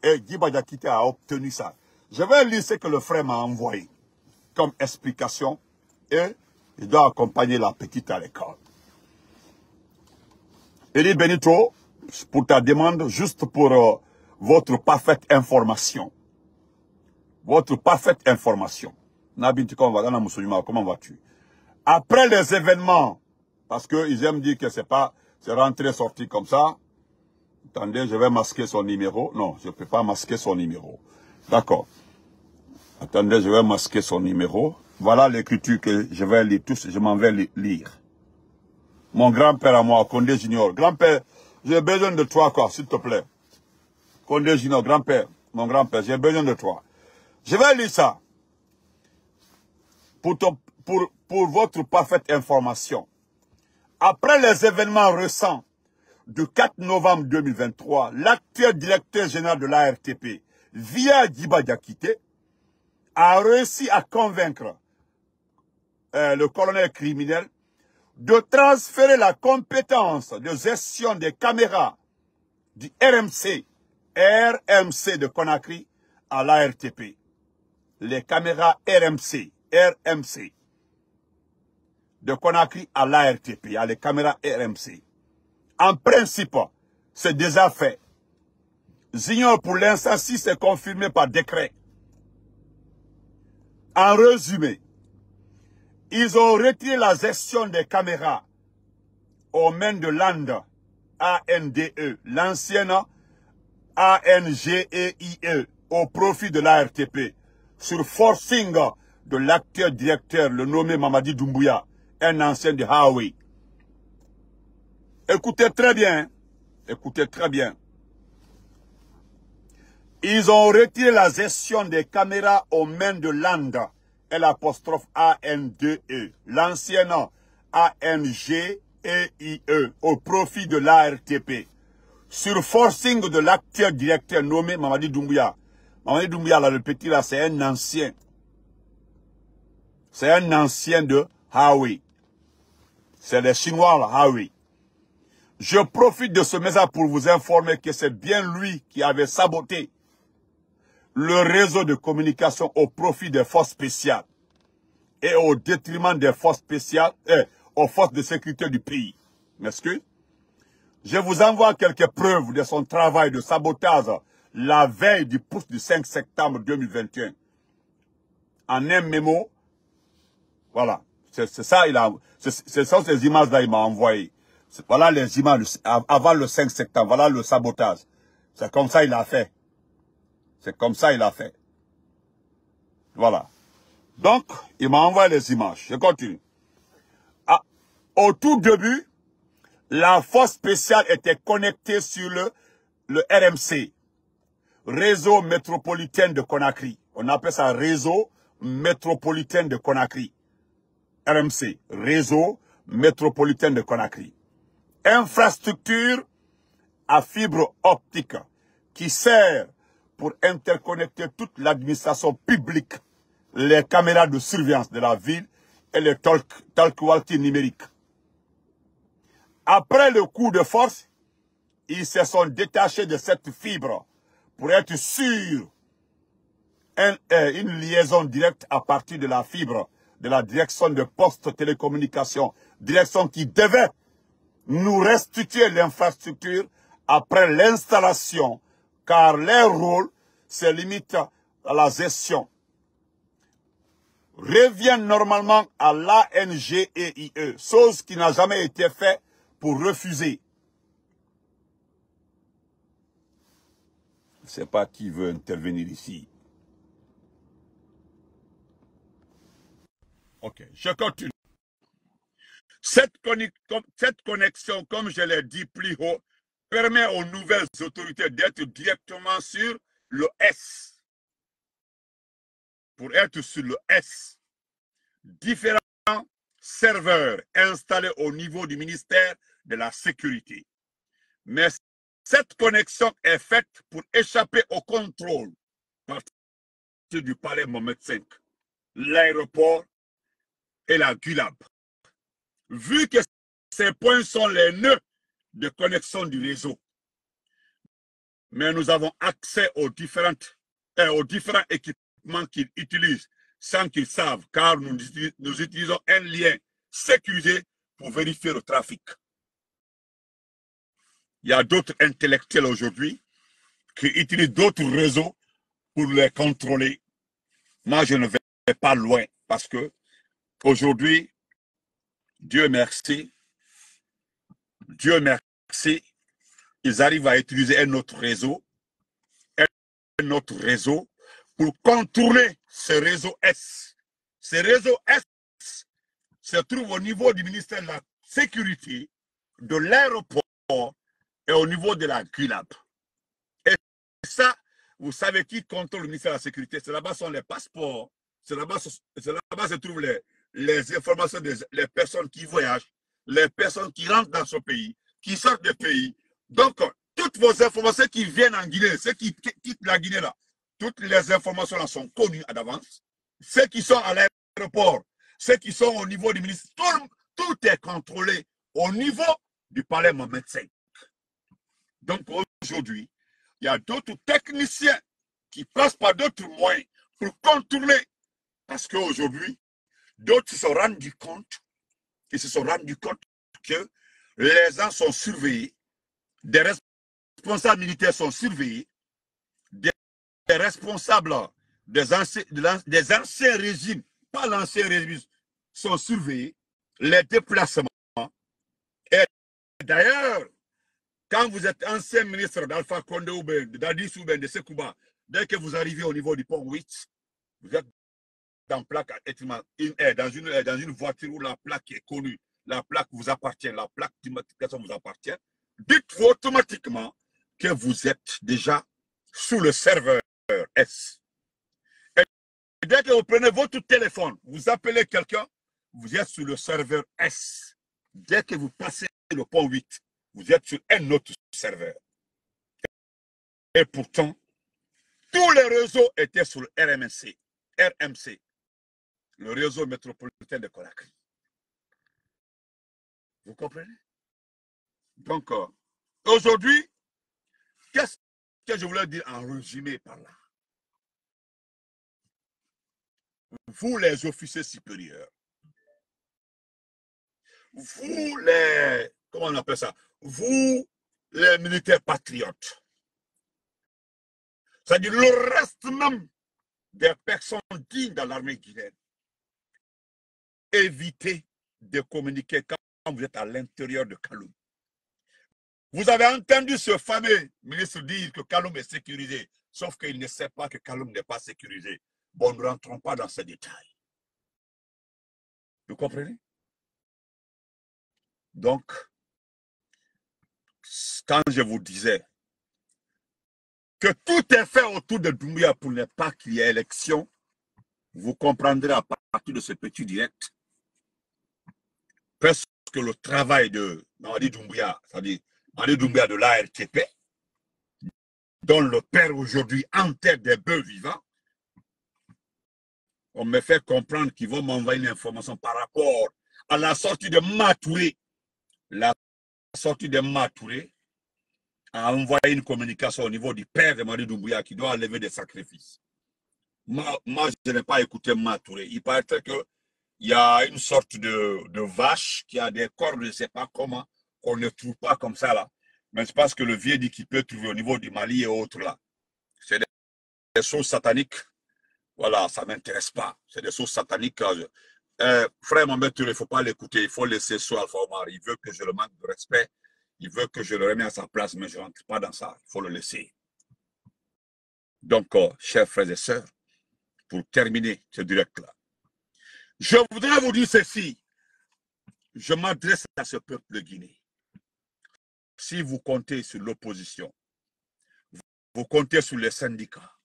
Et Djiba Diakité a obtenu ça. Je vais lire ce que le frère m'a envoyé comme explication et il doit accompagner la petite à l'école. Il dit Benito, pour ta demande, juste pour votre parfaite information. Votre parfaite information. Nabi, comment vas-tu? Après les événements, parce qu'ils aiment dire que c'est rentré sorti comme ça. Attendez, je vais masquer son numéro. Non, je ne peux pas masquer son numéro. D'accord. Attendez, je vais masquer son numéro. Voilà l'écriture que je vais lire tous. Je m'en vais lire. Mon grand-père à moi, Condé Junior. Grand-père, j'ai besoin de toi, quoi, s'il te plaît. Condé Junior, grand-père, mon grand-père, j'ai besoin de toi. Je vais lire ça. Pour votre parfaite information. Après les événements récents du 4 novembre 2023, l'actuel directeur général de l'ARTP, via Djiba Diakité, a réussi à convaincre le colonel criminel de transférer la compétence de gestion des caméras du RMC de Conakry à l'ARTP. Les caméras RMC de Conakry à l'ARTP, à les caméras RMC. En principe, c'est déjà fait. J'ignore pour l'instant si c'est confirmé par décret. En résumé, ils ont retiré la gestion des caméras aux mains de l'ANDE, ANDE, l'ancienne ANGEIE, au profit de l'ARTP, sur forcing de l'actuel directeur, le nommé Mamadi Doumbouya, un ancien de Huawei. Écoutez très bien, écoutez très bien. Ils ont retiré la gestion des caméras aux mains de l'ANDE, l'apostrophe ANDE, l'ancienne ANGEIE, au profit de l'ARTP, sur forcing de l'actuel directeur nommé Mamadi Doumbouya. Mamadi Doumbouya, là, le petit là, c'est un ancien. C'est un ancien de Huawei. C'est les Chinois, là, Huawei. Je profite de ce message pour vous informer que c'est bien lui qui avait saboté le réseau de communication au profit des forces spéciales et au détriment des forces spéciales et aux forces de sécurité du pays. M'excuse? Je vous envoie quelques preuves de son travail de sabotage la veille du putsch du 5 septembre 2021. En un mémo, voilà. C'est ça, ce sont ces images-là qu'il m'a envoyées. Voilà les images avant le 5 septembre. Voilà le sabotage. C'est comme ça qu'il a fait. C'est comme ça qu'il a fait. Voilà. Donc, il m'a envoyé les images. Je continue. Au tout début, la force spéciale était connectée sur le RMC, Réseau métropolitain de Conakry. On appelle ça Réseau métropolitain de Conakry. RMC, Réseau métropolitain de Conakry. Infrastructure à fibre optique qui sert pour interconnecter toute l'administration publique, les caméras de surveillance de la ville et les talkie-walkie numériques. Après le coup de force, ils se sont détachés de cette fibre pour être sûrs une liaison directe à partir de la fibre de la direction de poste télécommunications, direction qui devait nous restituer l'infrastructure après l'installation, car leur rôle se limite à la gestion. Revient normalement à l'ANGEIE, chose qui n'a jamais été faite pour refuser. Je ne sais pas qui veut intervenir ici. Ok, je continue. Cette connexion, comme je l'ai dit plus haut, permet aux nouvelles autorités d'être directement sur le S. Pour être sur le S, différents serveurs installés au niveau du ministère de la Sécurité. Mais cette connexion est faite pour échapper au contrôle à partir du palais Mohamed V, l'aéroport et la Gulab. Vu que ces points sont les nœuds de connexion du réseau. mais nous avons accès aux différents équipements qu'ils utilisent sans qu'ils savent, car nous utilisons un lien sécurisé pour vérifier le trafic. Il y a d'autres intellectuels aujourd'hui qui utilisent d'autres réseaux pour les contrôler. Moi, je ne vais pas loin parce que aujourd'hui, Dieu merci, ils arrivent à utiliser un autre réseau pour contourner ce réseau S. Ce réseau S se trouve au niveau du ministère de la Sécurité, de l'aéroport et au niveau de la GULAB. Et ça, vous savez qui contrôle le ministère de la Sécurité? C'est là-bas sont les passeports, c'est là-bas se trouvent les informations des personnes qui voyagent, les personnes qui rentrent dans ce pays, qui sortent du pays. Donc, toutes vos informations qui viennent en Guinée, ceux qui quittent la Guinée là, toutes les informations là sont connues à d'avance. Ceux qui sont à l'aéroport, ceux qui sont au niveau du ministère, tout est contrôlé au niveau du palais Mohamed V. Donc aujourd'hui, il y a d'autres techniciens qui passent par d'autres moyens pour contourner. Parce qu'aujourd'hui, d'autres se sont rendus compte, que les gens sont surveillés, des responsables militaires sont surveillés, des responsables des anciens régimes, pas l'ancien régime, sont surveillés, les déplacements. Et d'ailleurs, quand vous êtes ancien ministre d'Alpha Condé ou d'Addis ou de Sekouba, dès que vous arrivez au niveau du pont 8, vous êtes dans une voiture où la plaque est connue, la plaque vous appartient, la plaque d'identification vous appartient, dites-vous automatiquement que vous êtes déjà sous le serveur S. Et dès que vous prenez votre téléphone, vous appelez quelqu'un, vous êtes sur le serveur S. Dès que vous passez le pont 8, vous êtes sur un autre serveur. Et pourtant, tous les réseaux étaient sur le RMC, le réseau métropolitain de Conakry. Vous comprenez? Donc, aujourd'hui, qu'est-ce que je voulais dire en résumé par là? Vous, les officiers supérieurs, vous, les, comment on appelle ça? Vous, les militaires patriotes, c'est-à-dire le reste même des personnes dignes dans l'armée guinéenne, évitez de communiquer quand vous êtes à l'intérieur de Kaloum. Vous avez entendu ce fameux ministre dire que Kaloum est sécurisé, sauf qu'il ne sait pas que Kaloum n'est pas sécurisé. Bon, nous ne rentrons pas dans ces détails. Vous comprenez? Donc, quand je vous disais que tout est fait autour de Doumbouya pour ne pas qu'il y ait élection, vous comprendrez à partir de ce petit direct presque le travail de Mamadi Doumbouya, c'est-à-dire Mamadi Doumbouya de l'ARTP, dont le père aujourd'hui enterre des bœufs vivants. On me fait comprendre qu'ils vont m'envoyer une information par rapport à la sortie de Matouré. La sortie de Matouré a envoyé une communication au niveau du père de Mamadi Doumbouya qui doit lever des sacrifices. Moi, je n'ai pas écouté Matouré. Il paraît qu'il y a une sorte de vache qui a des cornes, je ne sais pas comment, qu'on ne trouve pas comme ça là. Mais je pense que le vieux dit qu'il peut trouver au niveau du Mali et autres là. C'est des choses sataniques. Voilà, ça ne m'intéresse pas. C'est des choses sataniques. Frère Mohamed Touré, il ne faut pas l'écouter. Il faut laisser ça Alpha Omar. Il veut que je le manque de respect. Il veut que je le remette à sa place, mais je ne rentre pas dans ça. Il faut le laisser. Donc, chers frères et sœurs, pour terminer ce direct-là, je voudrais vous dire ceci. Je m'adresse à ce peuple de Guinée. Si vous comptez sur l'opposition, vous comptez sur les syndicats,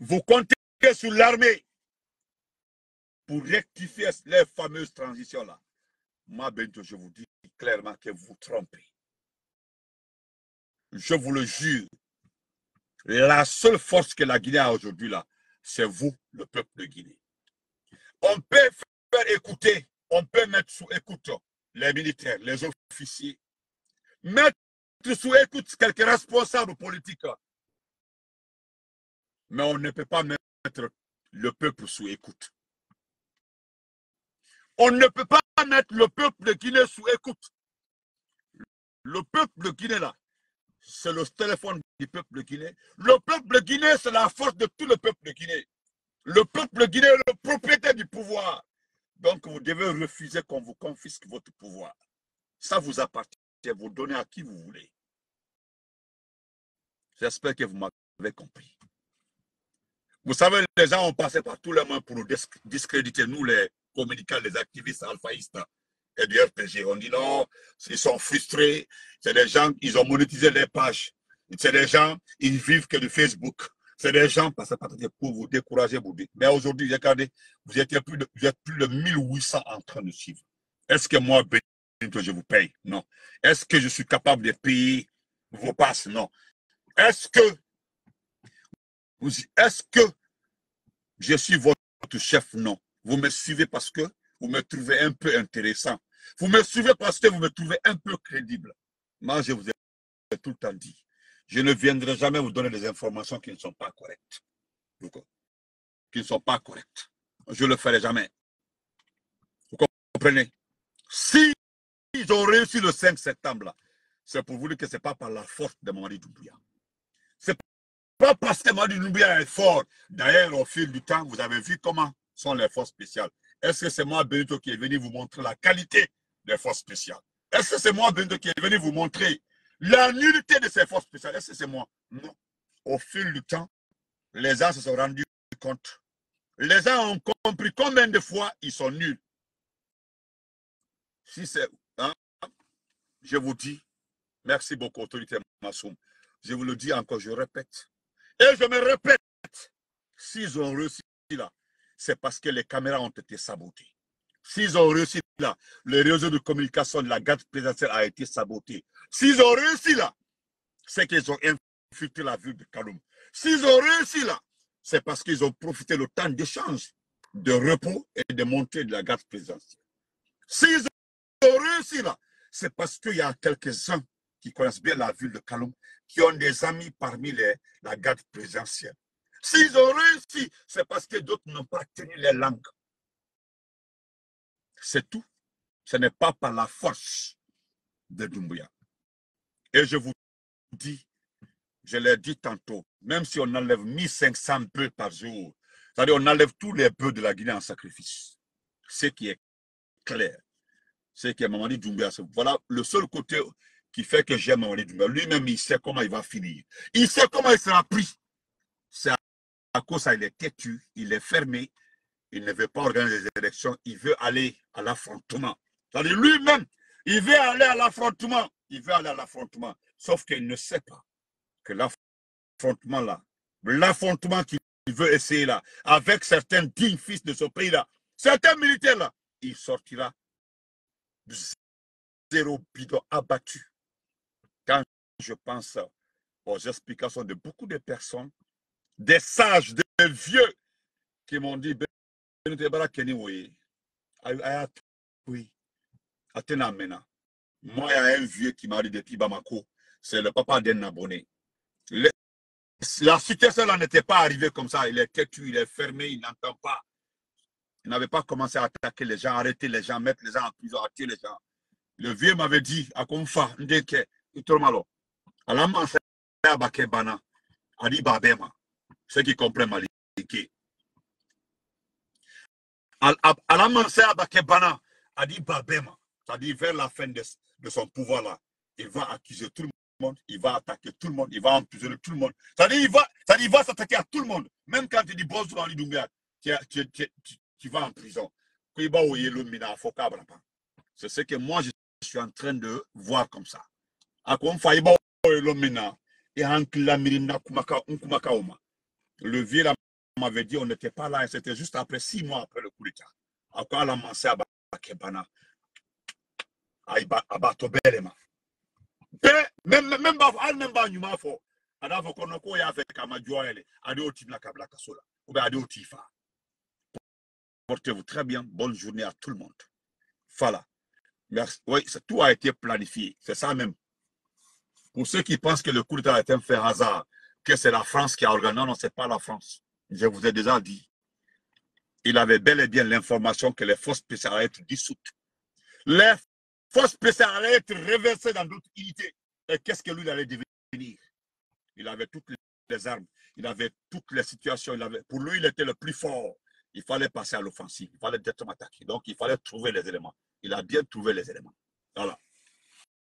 vous comptez sur l'armée pour rectifier les fameuses transitions-là, moi, bientôt, je vous dis clairement que vous vous trompez. Je vous le jure, la seule force que la Guinée a aujourd'hui, là, c'est vous, le peuple de Guinée. On peut faire écouter, on peut mettre sous écoute les militaires, les officiers, mettre sous écoute quelques responsables politiques. Mais on ne peut pas mettre le peuple sous écoute. On ne peut pas mettre le peuple de Guinée sous écoute. Le peuple de Guinée, là, c'est le téléphone du peuple de Guinée. Le peuple de Guinée, c'est la force de tout le peuple de Guinée. Le peuple de Guinée est le propriétaire du pouvoir. Donc, vous devez refuser qu'on vous confisque votre pouvoir. Ça vous appartient. Vous donnez à qui vous voulez. J'espère que vous m'avez compris. Vous savez, les gens ont passé par tous les moyens pour nous discréditer, nous, les communicants, les activistes alphaïstes et du RPG. On dit non, ils sont frustrés. C'est des gens, ils ont monétisé les pages. C'est des gens, ils vivent que de Facebook. C'est des gens, parce que pour vous décourager. Mais aujourd'hui, regardez, vous êtes plus de 1800 en train de suivre. Est-ce que moi, Benito, je vous paye? Non. Est-ce que je suis capable de payer vos passes? Non. Est-ce que je suis votre chef? Non. Vous me suivez parce que vous me trouvez un peu intéressant. Vous me suivez parce que vous me trouvez un peu crédible. Moi, je vous ai tout le temps dit. Je ne viendrai jamais vous donner des informations qui ne sont pas correctes. Qui ne sont pas correctes. Je ne le ferai jamais. Vous comprenez? Si ils ont réussi le 5 septembre, c'est pour vous dire que ce n'est pas par la force de Mamadi Doumbouya. C'est pas parce que Mamadi Doumbouya est fort. D'ailleurs, au fil du temps, vous avez vu comment sont les forces spéciales. Est-ce que c'est moi, Benito, qui est venu vous montrer la qualité des forces spéciales? Est-ce que c'est moi, Benito, qui est venu vous montrer la nullité de ces forces spéciales? Est-ce que c'est moi? Non. Au fil du temps, les gens se sont rendus compte. Les gens ont compris combien de fois ils sont nuls. Si c'est... Hein, je vous dis, merci beaucoup, autorité Massoum. Je vous le dis encore, je répète. Et je me répète, s'ils ont réussi là, c'est parce que les caméras ont été sabotées. S'ils ont réussi là, le réseau de communication de la garde présidentielle a été saboté. S'ils ont réussi là, c'est qu'ils ont infiltré la ville de Kaloum. S'ils ont réussi là, c'est parce qu'ils ont profité le temps d'échange, de repos et de montée de la garde présidentielle. S'ils ont réussi là, c'est parce qu'il y a quelques-uns qui connaissent bien la ville de Kaloum, qui ont des amis parmi la garde présidentielle. S'ils ont réussi, c'est parce que d'autres n'ont pas tenu les langues. C'est tout. Ce n'est pas par la force de Doumbouya. Et je vous dis, je l'ai dit tantôt, même si on enlève 1500 bœufs par jour, c'est-à-dire on enlève tous les bœufs de la Guinée en sacrifice. Ce qui est clair, c'est que Mamadi Doumbouya, voilà le seul côté qui fait que j'aime Mamadi Doumbouya. Lui-même, il sait comment il va finir. Il sait comment il sera pris. C'est à cause ça, il est têtu, il est fermé, il ne veut pas organiser des élections, il veut aller à l'affrontement. C'est-à-dire lui-même, il veut aller à l'affrontement. Il veut aller à l'affrontement. Sauf qu'il ne sait pas que l'affrontement là, l'affrontement qu'il veut essayer là, avec certains dignes fils de ce pays-là, certains militaires là, il sortira du zéro bidon abattu. Quand je pense aux explications de beaucoup de personnes, des sages, des vieux, qui m'ont dit, oui, moi, il y a un vieux qui m'a dit depuis Bamako, c'est le papa d'un abonné. La situation là n'était pas arrivée comme ça. Il est têtu, il est fermé, il n'entend pas. Il n'avait pas commencé à attaquer les gens, arrêter les gens, mettre les gens en prison, à tuer les gens. Le vieux m'avait dit, à Konfa, Ndeke, Itormalo, à la manse à Bakebana, à Babema, ceux qui comprennent Maliki. À la manse à Bakebana, à Babema, c'est-à-dire vers la fin de son pouvoir là, il va accuser tout le monde, il va attaquer tout le monde, il va emprisonner tout le monde. C'est-à-dire il va s'attaquer à tout le monde. Même quand tu dis bonjour Ali Doumbouya, tu vas en prison. C'est ce que moi je suis en train de voir comme ça. Le vieux là m'avait dit on n'était pas là et c'était juste après 6 mois après le coup d'État. Après la mancé à Bakebana, à Batobelema. Même pas nyuma fo adavo kono ko ya avec Amadjoele ade otina kabla kasola ou bien ade otifa. Portez-vous très bien, bonne journée à tout le monde. Voilà. Merci. Oui, tout a été planifié, c'est ça même. Pour ceux qui pensent que le coup d'État a été un fait hasard, que c'est la France qui a organisé, non, ce n'est pas la France. Je vous ai déjà dit. Il avait bel et bien l'information que les forces spéciales allaient être dissoutes. Les forces spéciales allaient être reversées dans d'autres unités. Et qu'est-ce que lui il allait devenir? Il avait toutes les armes, il avait toutes les situations. Pour lui, il était le plus fort. Il fallait passer à l'offensive, il fallait directement attaquer. Donc, il fallait trouver les éléments. Il a bien trouvé les éléments. Voilà.